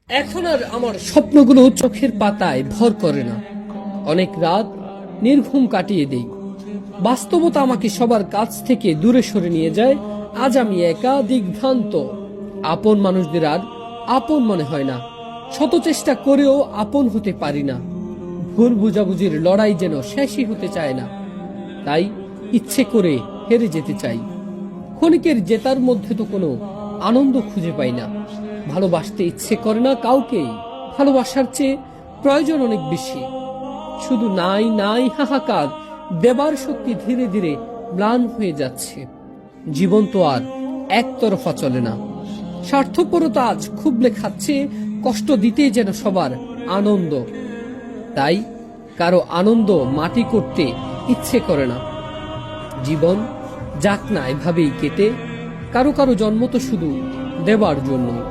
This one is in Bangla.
এখন আর আমার স্বপ্নগুলো চোখের পাতায় ভর করে না। অনেক রাত নির্ঘুম কাটিয়ে দেই। বাস্তবতা আমাকে সবার কাছ থেকে দূরে সরে নিয়ে যায়। আজ আমি একা, দিগ্ভ্রান্ত। আপন মানুষদের আর আপন মনে হয় না। শত চেষ্টা করেও আপন হতে পারি না। ভুল বুঝাবুঝির লড়াই যেন শেষই হতে চায় না। তাই ইচ্ছে করে হেরে যেতে চাই। ক্ষণিকের জেতার মধ্যে তো কোনো আনন্দ খুঁজে পাই না। ভালোবাসতে ইচ্ছে করে না কাউকেই। ভালোবাসার চেয়ে প্রয়োজন অনেক বেশি। শুধু নাই নাই হাহাকার। দেবার শক্তি ধীরে ধীরে ম্লান হয়ে যাচ্ছে। জীবন তো আর একতরফা চলে না। স্বার্থপরতা আজ খুবলে খাচ্ছে। কষ্ট দিতেই যেন সবার আনন্দ। তাই কারো আনন্দ মাটি করতে ইচ্ছে করে না। জীবন যাক না এভাবেই কেটে। কারো কারো জন্ম তো শুধু দেবার জন্য।